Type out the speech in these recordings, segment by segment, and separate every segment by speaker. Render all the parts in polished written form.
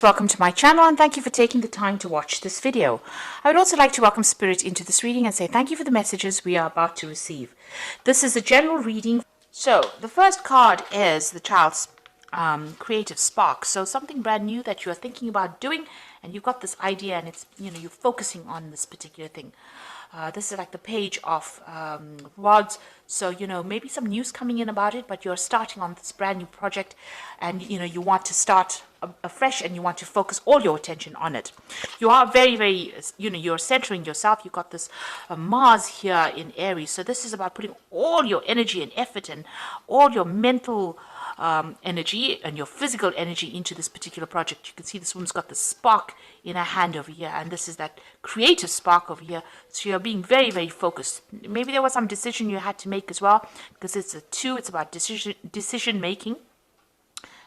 Speaker 1: Welcome to my channel and thank you for taking the time to watch this video. I would also like to welcome Spirit into this reading and say thank you for the messages we are about to receive. This is a general reading. So the first card is the child's creative spark. So something brand new that you're thinking about doing and you've got this idea and it's, you're focusing on this particular thing. This is like the page of rods. So, maybe some news coming in about it, but you're starting on this brand new project and, you want to start afresh and you want to focus all your attention on it. You are very, very, you're centering yourself. You've got this Mars here in Aries. So this is about putting all your energy and effort and all your mental energy and your physical energy into this particular project. You can see this woman's got the spark in her hand over here, and this is that creative spark over here. So you're being very, very focused. Maybe there was some decision you had to make as well, because it's a 2. It's about decision making.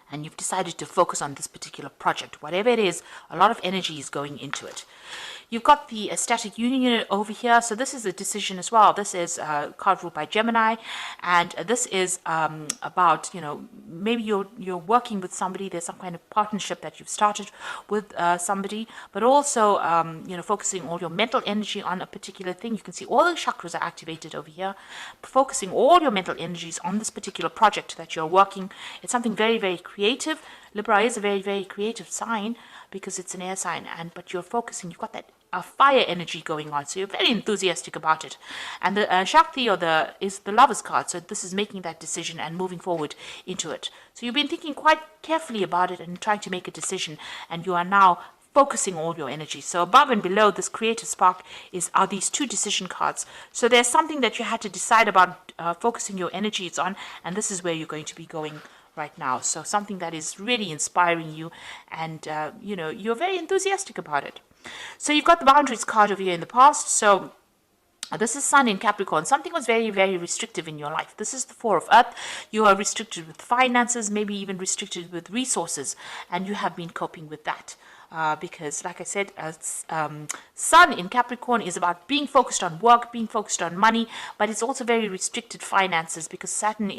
Speaker 1: And you've decided to focus on this particular project. Whatever it is, a lot of energy is going into it. You've got the static union over here. So this is a decision as well. This is a card ruled by Gemini. And this is about, maybe you're working with somebody. There's some kind of partnership that you've started with somebody. But also, focusing all your mental energy on a particular thing. You can see all the chakras are activated over here. Focusing all your mental energies on this particular project that you're working. It's something very, very creative. Libra is a very, very creative sign because it's an air sign, but you're focusing, you've got that fire energy going on, so you're very enthusiastic about it. And the Shakti is the Lover's card, so this is making that decision and moving forward into it. So you've been thinking quite carefully about it and trying to make a decision, and you are now focusing all your energy. So above and below this creative spark are these 2 decision cards. So there's something that you had to decide about focusing your energies on, and this is where you're going to be going right now. So something that is really inspiring you, and you're very enthusiastic about it. So you've got the boundaries card over here in the past. So this is Sun in Capricorn. Something was very, very restrictive in your life. This is the 4 of Earth. You are restricted with finances, maybe even restricted with resources, and you have been coping with that. Because, like I said, Sun in Capricorn is about being focused on work, being focused on money, but it's also very restricted finances because Saturn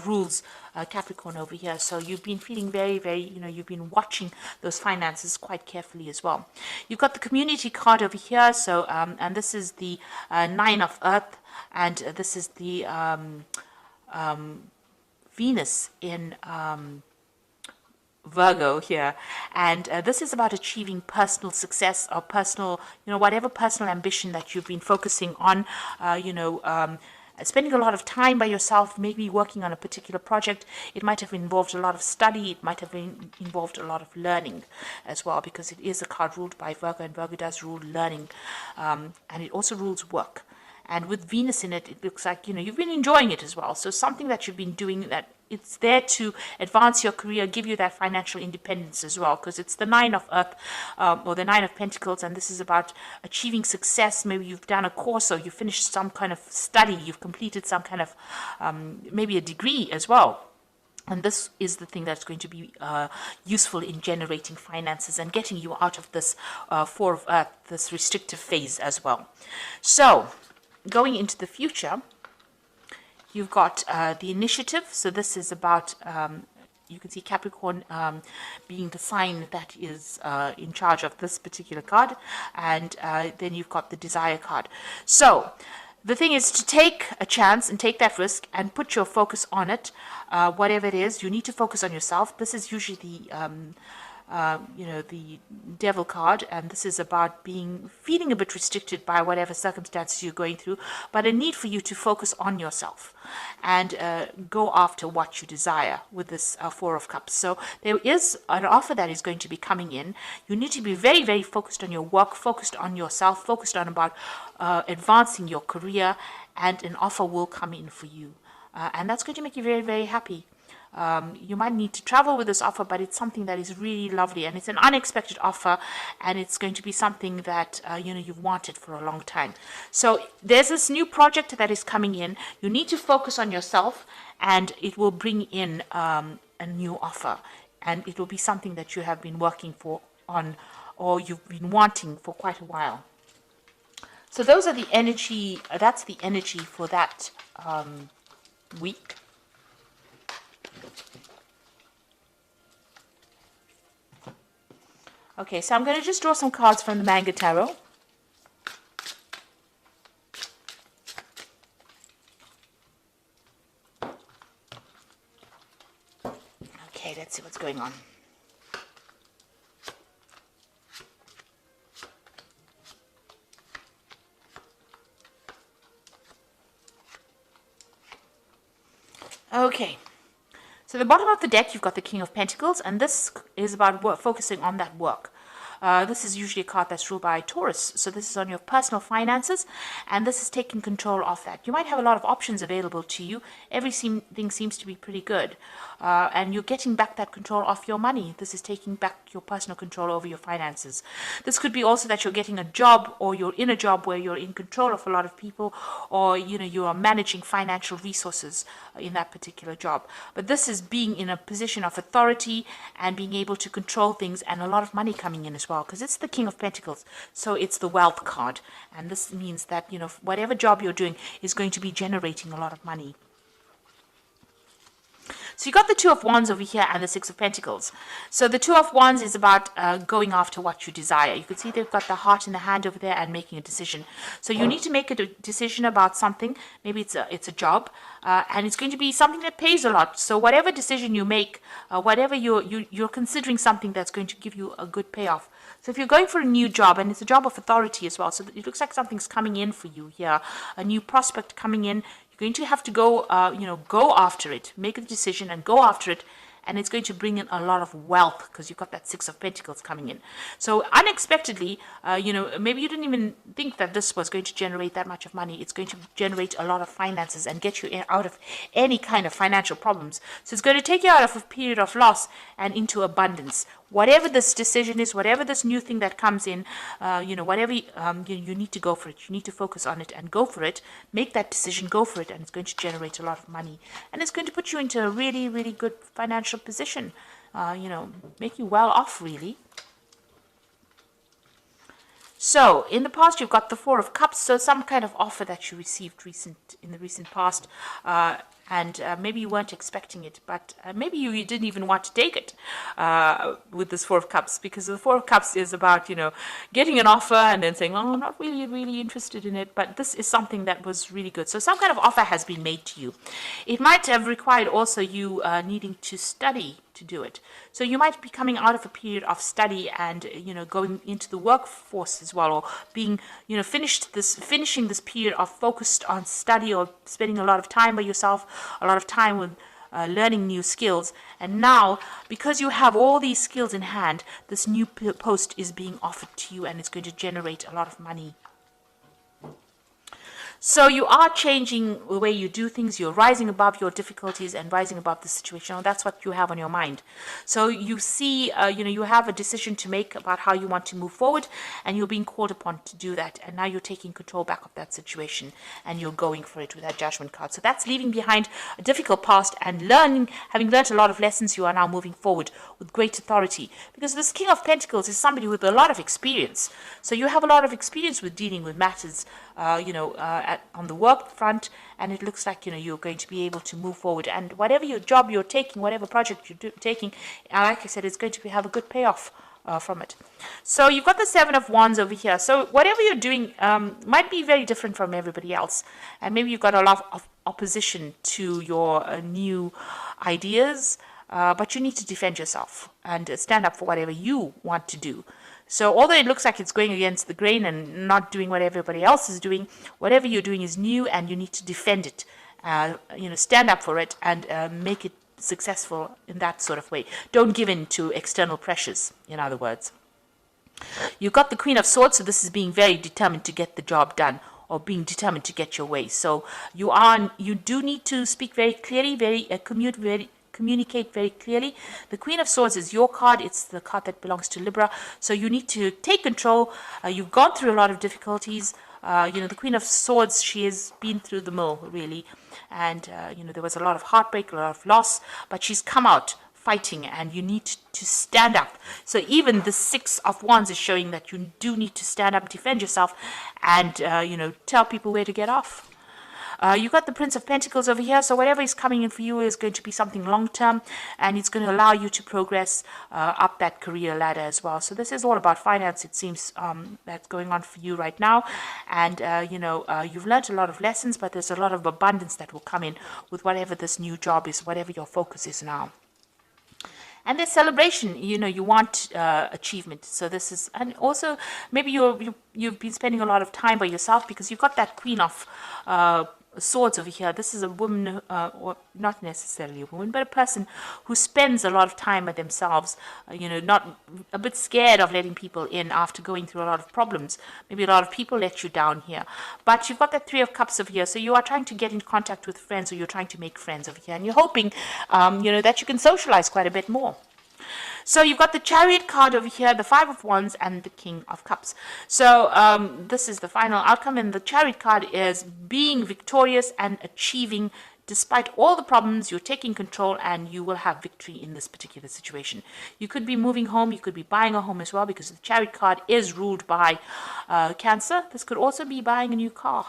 Speaker 1: rules Capricorn over here. So you've been feeling very, very, you've been watching those finances quite carefully as well. You've got the community card over here. So, and this is the 9 of Earth, and this is the Venus in Virgo here, and this is about achieving personal success or personal, whatever personal ambition that you've been focusing on, spending a lot of time by yourself, maybe working on a particular project. It might have involved a lot of study. It might have involved a lot of learning as well, because it is a card ruled by Virgo, and Virgo does rule learning, and it also rules work. And with Venus in it, it looks like, you've been enjoying it as well. So something that you've been doing that it's there to advance your career, give you that financial independence as well, because it's the 9 of Earth, or the 9 of Pentacles, and this is about achieving success. Maybe you've done a course or you finished some kind of study, you've completed some kind of, maybe a degree as well. And this is the thing that's going to be useful in generating finances and getting you out of this 4 of Earth, this restrictive phase as well. So, going into the future, you've got the initiative. So this is about, you can see Capricorn being the sign that is in charge of this particular card. And then you've got the desire card. So the thing is to take a chance and take that risk and put your focus on it. Whatever it is, you need to focus on yourself. This is usually the devil card, and this is about feeling a bit restricted by whatever circumstances you're going through, but a need for you to focus on yourself and go after what you desire with this 4 of Cups. So there is an offer that is going to be coming in. You need to be very, very focused on your work, focused on yourself, focused on about advancing your career, and an offer will come in for you. And that's going to make you very, very happy. You might need to travel with this offer, but it's something that is really lovely, and it's an unexpected offer, and it's going to be something that you've wanted for a long time. So there's this new project that is coming in. You need to focus on yourself, and it will bring in a new offer, and it will be something that you have been working on, or you've been wanting for quite a while. So those are the energy. That's the energy for that week. Okay, so I'm going to just draw some cards from the Manga Tarot. Okay, let's see what's going on. Okay, so the bottom of the deck, you've got the King of Pentacles, and this is about focusing on that work. This is usually a card that's ruled by Taurus, so this is on your personal finances, and this is taking control of that. You might have a lot of options available to you. Everything seems to be pretty good, and you're getting back that control of your money. This is taking back your personal control over your finances. This could be also that you're getting a job, or you're in a job where you're in control of a lot of people, or you are managing financial resources in that particular job. But this is being in a position of authority and being able to control things, and a lot of money coming in as well, because it's the King of Pentacles, so it's the wealth card, and this means that whatever job you're doing is going to be generating a lot of money. So you got the Two of Wands over here and the Six of Pentacles. So the Two of Wands is about going after what you desire. You can see they've got the heart in the hand over there and making a decision. So you need to make a decision about something. Maybe it's a job, and it's going to be something that pays a lot. So whatever decision you make, whatever you're considering something that's going to give you a good payoff. So if you're going for a new job, and it's a job of authority as well, so it looks like something's coming in for you here, a new prospect coming in. Going to have to go, go after it, make a decision and go after it, and it's going to bring in a lot of wealth because you've got that Six of Pentacles coming in. So unexpectedly, maybe you didn't even think that this was going to generate that much of money. It's going to generate a lot of finances and get you out of any kind of financial problems. So it's going to take you out of a period of loss and into abundance. Whatever this decision is, whatever this new thing that comes in, whatever you need to go for it. You need to focus on it and go for it. Make that decision, go for it, and it's going to generate a lot of money. And it's going to put you into a really, really good financial position, make you well off, really. So, in the past, you've got the Four of Cups, so some kind of offer that you received in the recent past, and maybe you weren't expecting it, but maybe you didn't even want to take it with this Four of Cups, because the Four of Cups is about, getting an offer and then saying, oh, I'm not really, really interested in it, but this is something that was really good. So some kind of offer has been made to you. It might have required also you needing to study to do it. So you might be coming out of a period of study and going into the workforce as well, or being finishing this period of focused on study, or spending a lot of time by yourself, a lot of time with learning new skills. And now, because you have all these skills in hand, this new post is being offered to you, and it's going to generate a lot of money. So you are changing the way you do things. You're rising above your difficulties and rising above the situation. And that's what you have on your mind. So you see, you have a decision to make about how you want to move forward, and you're being called upon to do that. And now you're taking control back of that situation, and you're going for it with that Judgment card. So that's leaving behind a difficult past and having learned a lot of lessons. You are now moving forward with great authority, because this King of Pentacles is somebody with a lot of experience. So you have a lot of experience with dealing with matters, on the work front, and it looks like you're going to be able to move forward. And whatever your job you're taking, whatever project you're taking, like I said, it's going to have a good payoff from it. So you've got the Seven of Wands over here. So whatever you're doing might be very different from everybody else, and maybe you've got a lot of opposition to your new ideas, but you need to defend yourself and stand up for whatever you want to do. So although it looks like it's going against the grain and not doing what everybody else is doing, whatever you're doing is new, and you need to defend it. Stand up for it and make it successful in that sort of way. Don't give in to external pressures, in other words. You've got the Queen of Swords, so this is being very determined to get the job done, or being determined to get your way. So you do need to speak very clearly, communicate very clearly. The Queen of Swords is your card. It's the card that belongs to Libra. So you need to take control. You've gone through a lot of difficulties. The Queen of Swords, she has been through the mill, really. And, there was a lot of heartbreak, a lot of loss, but she's come out fighting, and you need to stand up. So even the Six of Wands is showing that you do need to stand up, defend yourself, and, tell people where to get off. You got the Prince of Pentacles over here, so whatever is coming in for you is going to be something long-term, and it's going to allow you to progress up that career ladder as well. So this is all about finance, it seems, that's going on for you right now. And, you've learned a lot of lessons, but there's a lot of abundance that will come in with whatever this new job is, whatever your focus is now. And there's celebration, you want achievement. So this is, and also maybe you've been spending a lot of time by yourself because you've got that Queen of Swords over here. This is a woman, or not necessarily a woman, but a person who spends a lot of time by themselves, not a bit scared of letting people in after going through a lot of problems. Maybe a lot of people let you down here. But you've got that Three of Cups over here, so you are trying to get in contact with friends, or you're trying to make friends over here, and you're hoping, that you can socialize quite a bit more. So you've got the Chariot card over here, the Five of Wands, and the King of Cups. So this is the final outcome, and the Chariot card is being victorious and achieving. Despite all the problems, you're taking control and you will have victory in this particular situation. You could be moving home, you could be buying a home as well, because the Chariot card is ruled by Cancer. This could also be buying a new car.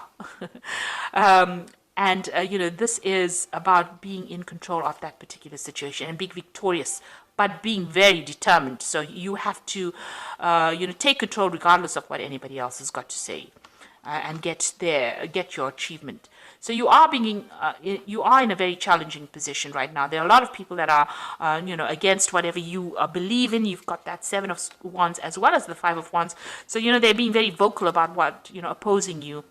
Speaker 1: This is about being in control of that particular situation and being victorious, but being very determined. So you have to, take control regardless of what anybody else has got to say, and get your achievement. So you are in a very challenging position right now. There are a lot of people that are, against whatever you believe in. You've got that Seven of Wands as well as the Five of Wands. So, they're being very vocal about what, opposing you.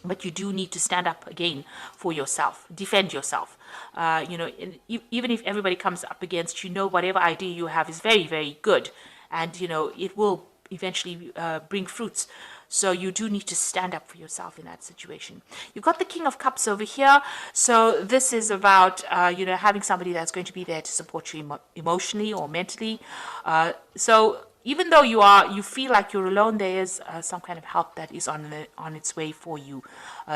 Speaker 1: But you do need to stand up again for yourself, defend yourself. Even if everybody comes up against you, whatever idea you have is very, very good. And, it will eventually bring fruits. So you do need to stand up for yourself in that situation. You've got the King of Cups over here. So this is about, having somebody that's going to be there to support you emotionally or mentally. So even though you feel like you're alone, there is some kind of help that is on its way for you,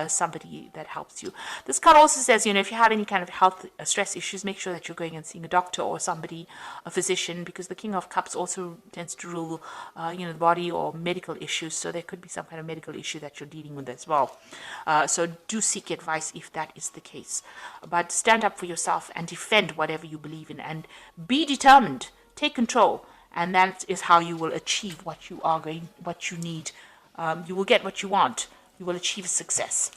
Speaker 1: somebody that helps you. This card also says, if you have any kind of health stress issues, make sure that you're going and seeing a doctor or somebody, a physician, because the King of Cups also tends to rule, the body or medical issues. So there could be some kind of medical issue that you're dealing with as well. So do seek advice if that is the case. But stand up for yourself and defend whatever you believe in, and be determined. Take control. And that is how you will achieve what you need. You will get what you want. You will achieve success.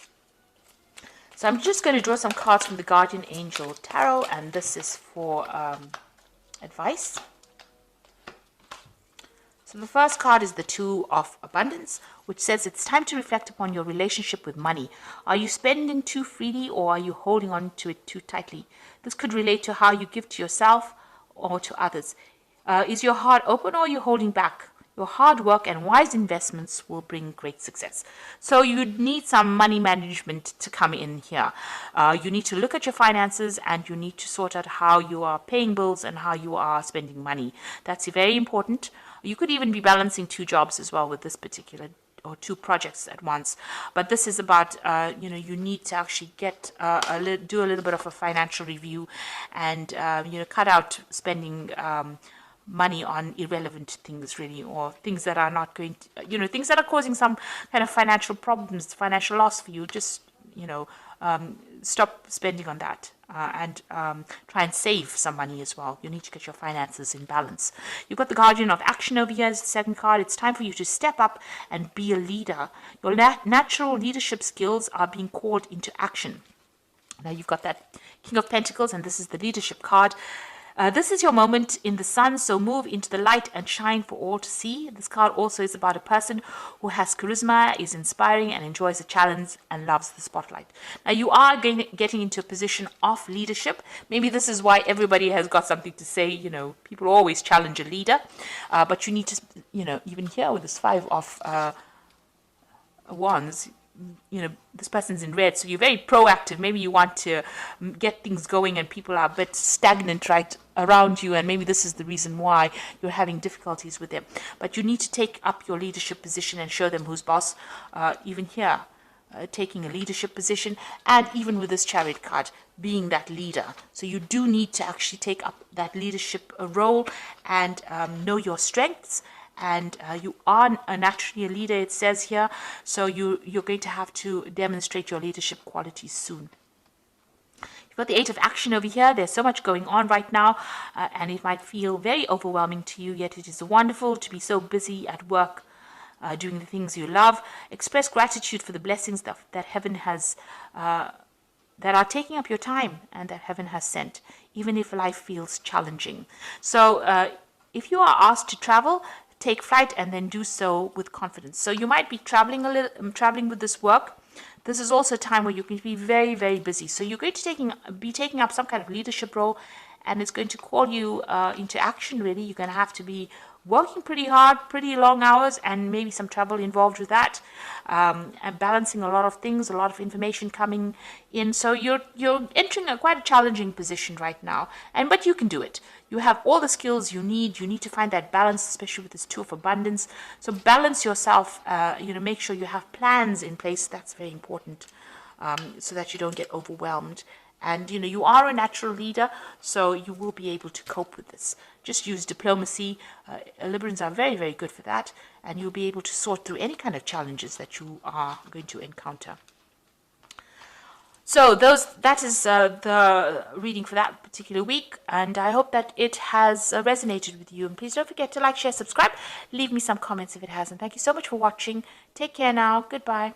Speaker 1: So I'm just going to draw some cards from the Guardian Angel Tarot, and this is for advice. So the first card is the Two of Abundance, which says it's time to reflect upon your relationship with money. Are you spending too freely, or are you holding on to it too tightly? This could relate to how you give to yourself or to others. Is your heart open, or are you holding back? Your hard work and wise investments will bring great success. So you need some money management to come in here. You need to look at your finances, and you need to sort out how you are paying bills and how you are spending money. That's very important. You could even be balancing two jobs as well with this particular, or two projects at once. But this is about, you need to actually do a little bit of a financial review, and, cut out spending money on irrelevant things, really, or things that are not going to, things that are causing some kind of financial problems, financial loss for you. Just, stop spending on that, and try and save some money as well. You need to get your finances in balance. You've got the Guardian of Action over here as the second card. It's time for you to step up and be a leader. Your natural leadership skills are being called into action. Now you've got that King of Pentacles, and this is the leadership card. This is your moment in the sun, so move into the light and shine for all to see. This card also is about a person who has charisma, is inspiring, and enjoys a challenge and loves the spotlight. Now, you are getting into a position of leadership. Maybe this is why everybody has got something to say. People always challenge a leader. But you need to, even here with this Five of Wands, this person's in red, so you're very proactive. Maybe you want to get things going, and people are a bit stagnant right around you, and maybe this is the reason why you're having difficulties with them. But you need to take up your leadership position and show them who's boss. Even here, taking a leadership position, and even with this Chariot card, being that leader. So you do need to actually take up that leadership role, and know your strengths, and you are naturally a leader, it says here. So you're going to have to demonstrate your leadership qualities soon. You've got the 8 of action over here. There's so much going on right now, and it might feel very overwhelming to you, yet it is wonderful to be so busy at work, doing the things you love. Express gratitude for the blessings that heaven has, that are taking up your time and that heaven has sent, even if life feels challenging. So if you are asked to travel, take flight and then do so with confidence. So you might be traveling traveling with this work. This is also a time where you can be very, very busy. So you're going to be taking up some kind of leadership role, and it's going to call you into action, really. You're going to have to be working pretty hard, pretty long hours, and maybe some travel involved with that, and balancing a lot of things, a lot of information coming in. So you're entering quite a challenging position right now, but you can do it. You have all the skills you need. You need to find that balance, especially with this 2 of abundance. So balance yourself, make sure you have plans in place. That's very important, so that you don't get overwhelmed. And, you are a natural leader, so you will be able to cope with this. Just use diplomacy. Librans are very, very good for that. And you'll be able to sort through any kind of challenges that you are going to encounter. So that is the reading for that particular week, and I hope that it has resonated with you. And please don't forget to like, share, subscribe, leave me some comments if it hasn't. Thank you so much for watching. Take care now. Goodbye.